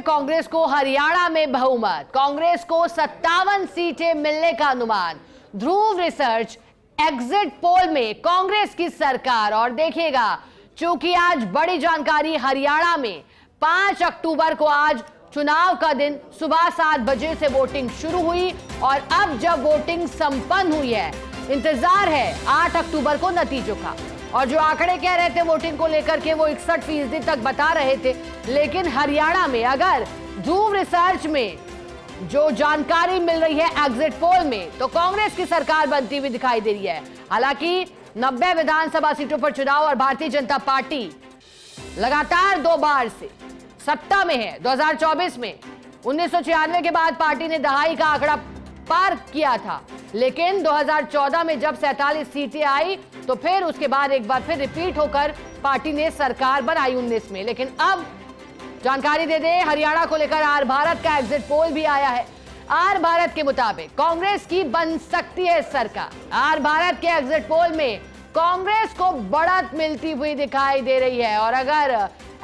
कांग्रेस को हरियाणा में बहुमत, कांग्रेस को 57 सीटें मिलने का अनुमान। ध्रुव रिसर्च एग्जिट पोल में कांग्रेस की सरकार। और देखिएगा, चूंकि आज बड़ी जानकारी, हरियाणा में 5 अक्टूबर को आज चुनाव का दिन सुबह 7 बजे से वोटिंग शुरू हुई और अब जब वोटिंग संपन्न हुई है, इंतजार है 8 अक्टूबर को नतीजों का। और जो आंकड़े कह रहे थे वोटिंग को लेकर के, वो 61% तक बता रहे थे। लेकिन हरियाणा में अगर ध्रुव रिसर्च में जो जानकारी मिल रही है एग्जिट पोल में, तो कांग्रेस की सरकार बनती हुई दिखाई दे रही है। हालांकि 90 विधानसभा सीटों पर चुनाव और भारतीय जनता पार्टी लगातार 2 बार से सत्ता में है। 2024 में 1996 के बाद पार्टी ने दहाई का आंकड़ा पार किया था, लेकिन 2014 में जब 47 सीटें आई तो फिर उसके बाद एक बार फिर रिपीट होकर पार्टी ने सरकार बनाई 19 में। लेकिन अब जानकारी दे दें, हरियाणा को लेकर आर भारत का एग्जिट पोल भी आया है। आर भारत के मुताबिक कांग्रेस की बन सकती है सरकार। आर भारत के एग्जिट पोल में कांग्रेस को बढ़त मिलती हुई दिखाई दे रही है। और अगर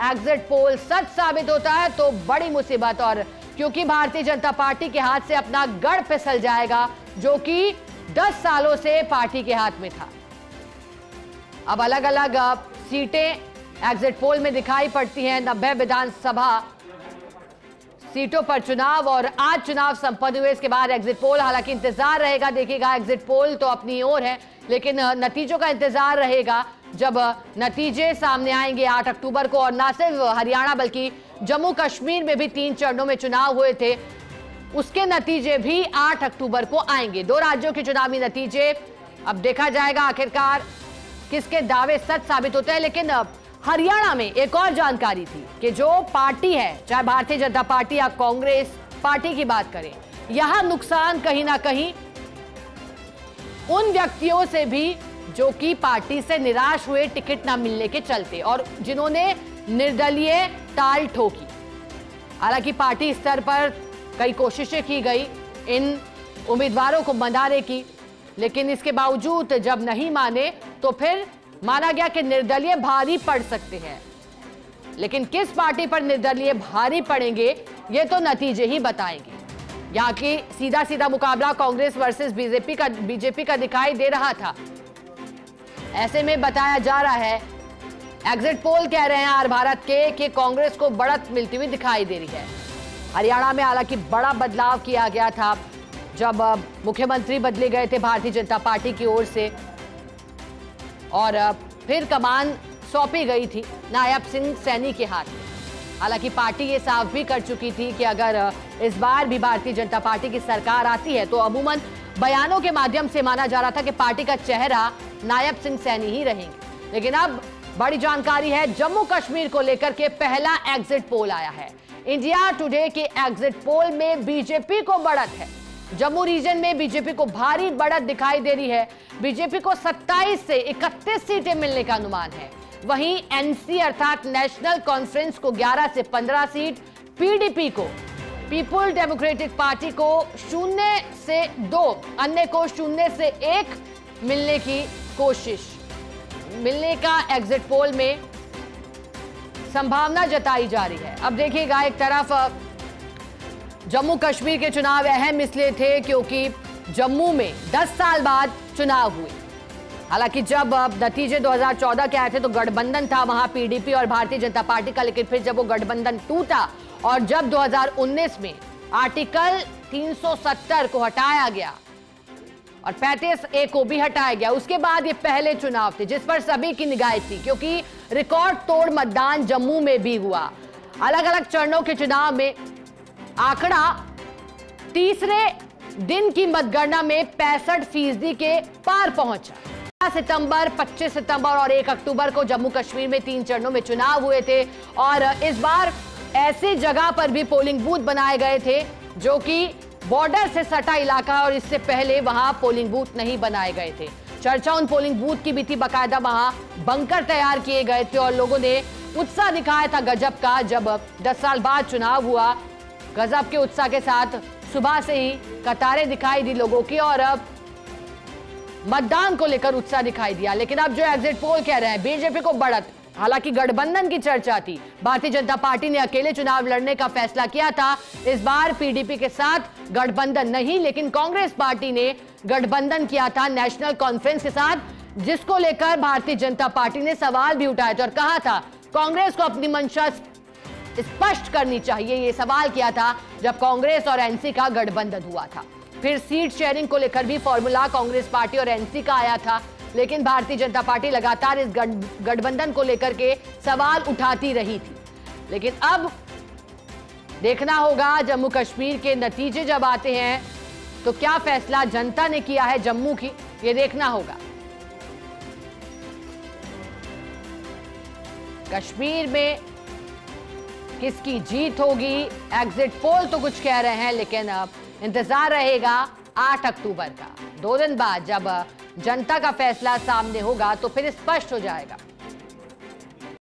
एग्जिट पोल सच साबित होता है तो बड़ी मुसीबत, और क्योंकि भारतीय जनता पार्टी के हाथ से अपना गढ़ फिसल जाएगा, जो कि 10 सालों से पार्टी के हाथ में था। अब अलग अलग सीटें एग्जिट पोल में दिखाई पड़ती हैं। 90 विधानसभा सीटों पर चुनाव और आज चुनाव संपन्न हुए, इसके बाद एग्जिट पोल। हालांकि इंतजार रहेगा, देखिएगा, एग्जिट पोल तो अपनी ओर है, लेकिन नतीजों का इंतजार रहेगा जब नतीजे सामने आएंगे 8 अक्टूबर को। और न सिर्फ हरियाणा बल्कि जम्मू कश्मीर में भी 3 चरणों में चुनाव हुए थे, उसके नतीजे भी 8 अक्टूबर को आएंगे। 2 राज्यों के चुनावी नतीजे अब देखा जाएगा आखिरकार किसके दावे सच साबित होते हैं। लेकिन हरियाणा में एक और जानकारी थी कि जो पार्टी है, चाहे भारतीय जनता पार्टी या कांग्रेस पार्टी की बात करें, यहां नुकसान कहीं ना कहीं उन व्यक्तियों से भी जो कि पार्टी से निराश हुए टिकट ना मिलने के चलते और जिन्होंने निर्दलीय ताल ठोकी। हालांकि पार्टी स्तर पर कई कोशिशें की गई इन उम्मीदवारों को मनाने की, लेकिन इसके बावजूद जब नहीं माने तो फिर माना गया कि निर्दलीय भारी पड़ सकते हैं। लेकिन किस पार्टी पर निर्दलीय भारी पड़ेंगे ये तो नतीजे ही बताएंगे। यहाँ की सीधा सीधा मुकाबला कांग्रेस वर्सेस बीजेपी का दिखाई दे रहा था। ऐसे में बताया जा रहा है, एग्जिट पोल कह रहे हैं आर भारत के कि कांग्रेस को बढ़त मिलती हुई दिखाई दे रही है। हरियाणा में हालांकि बड़ा बदलाव किया गया था जब मुख्यमंत्री बदले गए थे भारतीय जनता पार्टी की ओर से, और फिर कमान सौंपी गई थी नायब सिंह सैनी के हाथ में। हालांकि पार्टी ये साफ भी कर चुकी थी कि अगर इस बार भी भारतीय जनता पार्टी की सरकार आती है तो अमूमन बयानों के माध्यम से माना जा रहा था कि पार्टी का चेहरा नायब सिंह सैनी ही रहेंगे। लेकिन अब बड़ी जानकारी है, जम्मू कश्मीर को लेकर के पहला एग्जिट पोल आया है। इंडिया टुडे के एग्जिट पोल में बीजेपी को बढ़त है। जम्मू रीजन में बीजेपी को भारी बढ़त दिखाई दे रही है। बीजेपी को 27 से 31 सीटें मिलने का अनुमान है। वहीं एनसी अर्थात नेशनल कॉन्फ्रेंस को 11 से 15 सीट, पीडीपी को, पीपुल डेमोक्रेटिक पार्टी को 0 से 2, अन्य को 0 से 1 मिलने की कोशिश, मिलने का एग्जिट पोल में संभावना जताई जा रही है। अब देखिएगा, एक तरफ जम्मू कश्मीर के चुनाव अहम इसलिए थे क्योंकि जम्मू में 10 साल बाद चुनाव हुए। हालांकि जब नतीजे 2014 के आए थे तो गठबंधन था वहां पीडीपी और भारतीय जनता पार्टी का, लेकिन फिर जब वो गठबंधन टूटा और जब 2019 में आर्टिकल 370 को हटाया गया और 35A को भी हटाया गया, उसके बाद ये पहले चुनाव थे जिस पर सभी की निगाहें थी, क्योंकि रिकॉर्ड तोड़ मतदान जम्मू में भी हुआ। अलग अलग चरणों के चुनाव में आंकड़ा तीसरे दिन की मतगणना में 65% के पार पहुंचा। सितंबर, 25 सितंबर और 1 अक्टूबर को जम्मू कश्मीर में 3 चरणों में चुनाव हुए थे और इस बार ऐसी जगह पर भी पोलिंग बूथ बनाए गए थे जो कि बॉर्डर से सटा इलाका, और इससे पहले वहां पोलिंग बूथ नहीं बनाए गए थे। चर्चा उन पोलिंग बूथ की भी थी, बाकायदा वहां बंकर तैयार किए गए थे और लोगों ने उत्साह दिखाया था गजब का। जब 10 साल बाद चुनाव हुआ, गजब के उत्साह के साथ सुबह से ही कतारें दिखाई दी लोगों की और अब मतदान को लेकर उत्साह दिखाई दिया। लेकिन अब जो एग्जिट पोल कह रहे हैं बीजेपी को बढ़त, हालांकि गठबंधन की चर्चा थी। भारतीय जनता पार्टी ने अकेले चुनाव लड़ने का फैसला किया था। इस बार पीडीपी के साथ गठबंधन नहीं, लेकिन कांग्रेस पार्टी ने गठबंधन किया था नेशनल कॉन्फ्रेंस के साथ, जिसको लेकर भारतीय जनता पार्टी ने सवाल भी उठाए थे और कहा था कांग्रेस को अपनी मंशा स्पष्ट करनी चाहिए। यह सवाल किया था जब कांग्रेस और एनसी का गठबंधन हुआ था। फिर सीट शेयरिंग को लेकर भी फॉर्मूला कांग्रेस पार्टी और एनसी का आया था, लेकिन भारतीय जनता पार्टी लगातार इस गठबंधन को लेकर के सवाल उठाती रही थी। लेकिन अब देखना होगा जम्मू कश्मीर के नतीजे जब आते हैं तो क्या फैसला जनता ने किया है जम्मू की, ये देखना होगा। कश्मीर में किसकी जीत होगी, एग्जिट पोल तो कुछ कह रहे हैं, लेकिन अब इंतजार रहेगा 8 अक्टूबर का। 2 दिन बाद जब जनता का फैसला सामने होगा तो फिर स्पष्ट हो जाएगा।